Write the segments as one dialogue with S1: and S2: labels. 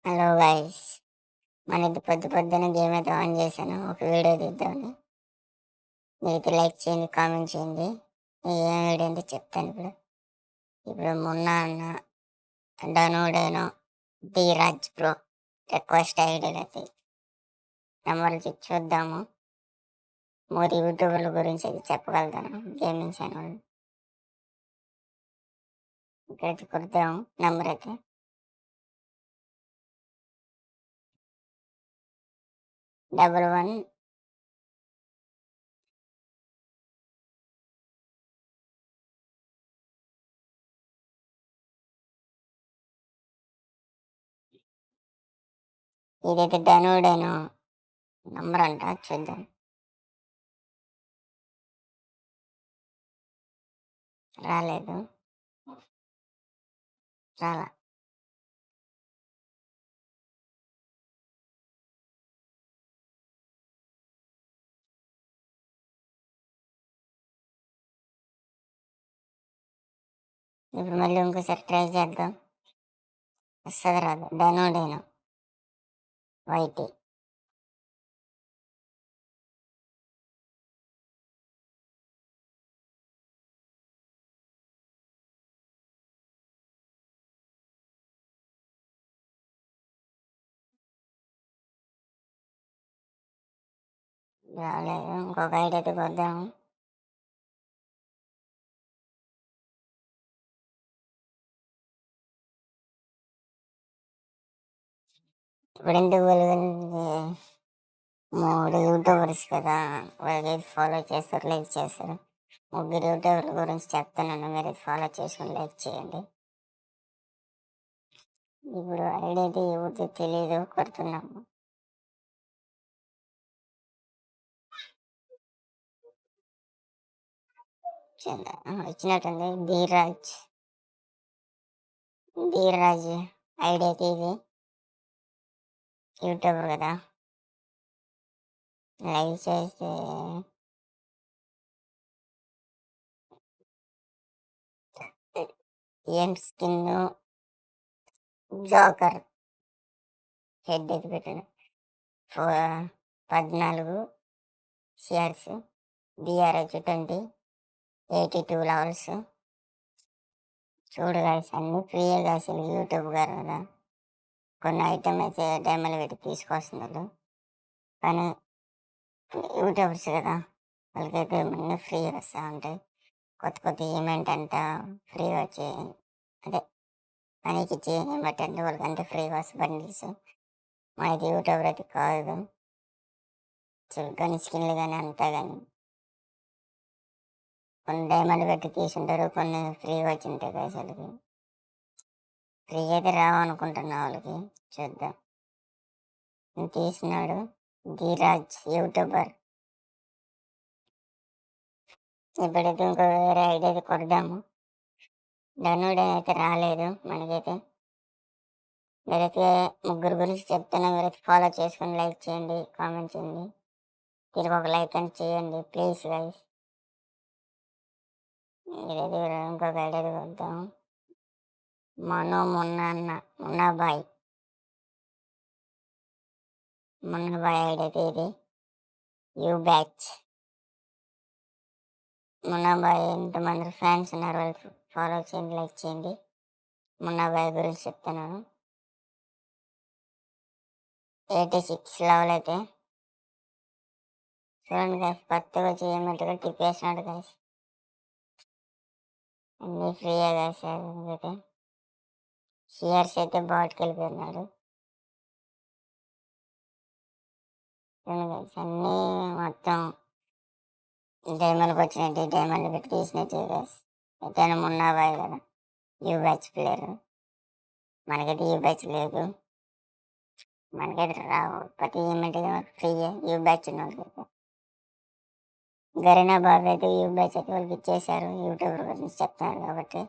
S1: Hello guys, మనది పొద్దు పొద్దున గేమ్ అయితే ఆన్ చేశాను. ఒక వీడియో తీద్దామని. మీరైతే లైక్ చేయండి, కామెంట్ చేయండి. ఏం వీడియో అంటే చెప్తాను ఇప్పుడు మొన్న అన్న డనోడేనో ధీరాజ్ బ్రో రిక్వెస్ట్ ఐడియాలు అయితే నెంబర్లు చూద్దాము. మూడు యూట్యూబర్ల గురించి అయితే చెప్పగలుగుతాను. గేమింగ్ ఛానల్ ఇక్కడైతే కొడదాము. నెంబర్ అయితే 11. ఇదైతే డనోడేనో నంబర్ అంట, చూద్దాం. రాలేదు, రాలా. ఇప్పుడు మళ్ళీ ఇంకోసారి ట్రై చేద్దాం. వస్తుంది, రాదు. డనోడేనో వైటీ రాలేదు. ఇంకొక ఐడి అయితే కొద్దాము. ఇప్పుడు ఎందుకు వెలుగుంది? మూడు యూట్యూబర్స్ కదా, వాళ్ళకి ఫాలో చేస్తారు, లైక్ చేస్తారు. ముగ్గురు యూట్యూబర్ల గురించి చెప్తున్నాను, మీరు ఫాలో చేసుకుని లైక్ చేయండి. ఇప్పుడు ఐడి అయితే ఎవరితో తెలియదు, కొడుతున్నాము. వచ్చినట్టుంది. ధీరాజ్ ఐడి అయితే ఇది యూట్యూబర్ కదా. లైక్ చేస్తే ఏం స్కిన్ జోకర్ హెడ్ అయితే పెట్టాను. 14 షేర్స్, బిఆర్హెచ్ 20, 82 లెవెల్స్. చూడు గాయస్, అన్నీ ఫ్రీయే గాయస్. యూట్యూబ్ గారు కదా, కొన్ని ఐటమ్ అయితే డైమండ్లు పెట్టి తీసుకొస్తున్నారు. కానీ యూట్యూబర్స్ కదా, వాళ్ళకైతే అన్నీ ఫ్రీ వస్తూ ఉంటాయి. కొత్త కొత్త ఈవెంట్ అంట ఫ్రీగా వచ్చి, అదే మనకి ఇచ్చి ఈవెంట్ అంటే వాళ్ళకి అంతా ఫ్రీగా వస్తాయి బండిల్స్. మనకి యూట్యూబర్ అయితే కాదు. కానీ స్కిన్లు కానీ అంతా కానీ కొన్ని డైమండ్ పెట్టి తీసుంటారు, కొన్ని ఫ్రీగా వచ్చి ఉంటాయి కదా. వాళ్ళకి ఫ్రీ అయితే రావనుకుంటున్నా, వాళ్ళకి చూద్దాం. తీసినాడు ధీరాజ్ యూట్యూబర్. ఇప్పుడైతే ఇంకో వేరే ఐడియా అయితే కొడదాము. డౌన్లోడ్ అయితే రాలేదు మనకైతే. మీరైతే ముగ్గురు గురించి చెప్తున్నా, మీరైతే ఫాలో చేసుకొని లైక్ చేయండి, కామెంట్ చేయండి. తిరిగి ఒక లైక్ అని చేయండి ప్లీజ్ గైస్. ఇదైతే ఇంకొక ఐడియా కొడదాము. మున్నాబాయ్ ఐడి అయితే ఇది యూ బ్యాచ్. మున్నాబాయ్ ఎంతమంది ఫ్యాన్స్ ఉన్నారు, వాళ్ళు ఫాలో చేయండి, లైక్ చేయండి. మున్నాబాయ్ గురించి చెప్తున్నాను. 86 లెవెల్ అయితే చూడండి గాయస్. కొత్తగా చేయమంటే తిప్పేసినాడు గాయస్. అన్నీ ఫ్రీయే గాయస్. అయితే షియర్స్ అయితే బాట్కి వెళ్ళిపోయినాడు. చూడండి గాయస్, అన్నీ మొత్తం డైమండ్కి వచ్చినట్టు, డైమండ్ పెట్టి తీసినట్టు గాయస్. ఎట్లయినా మున్నాబాయ్ కదా, యూ బ్యాచ్ ప్లేయర్. మనకైతే యూ బ్యాచ్ లేదు, మనకైతే రావు. ప్రతి ఈవెంట్ ఫ్రీయే యూ బ్యాచ్ ఉన్న వాళ్ళకైతే. గరీనా బాబు అయితే యూ బ్యాచ్ అయితే వాళ్ళకి ఇచ్చేసారు, యూట్యూబర్ గురించి చెప్తున్నారు కాబట్టి.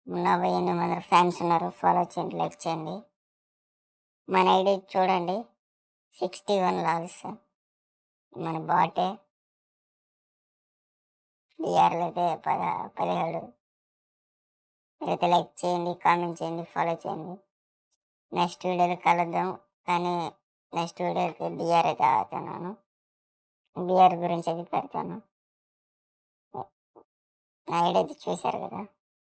S1: మున్నాబాయ్ 800 ఫ్యాన్స్ ఉన్నారు, ఫాలో చేయండి, లైక్ చేయండి. మన ఐడి చూడండి, 61 లాల్స్. మన బాటే. డిఆర్లు అయితే 17. మీరైతే లైక్ చేయండి, కామెంట్ చేయండి, ఫాలో చేయండి. నెక్స్ట్ వీడియోలో కలుద్దాం. కానీ నెక్స్ట్ వీడియోకి బియర్ అయితే తాగుతున్నాను. బియర్ గురించి అయితే పెడతాను. నా వీడియో అయితే చూశారు కదా.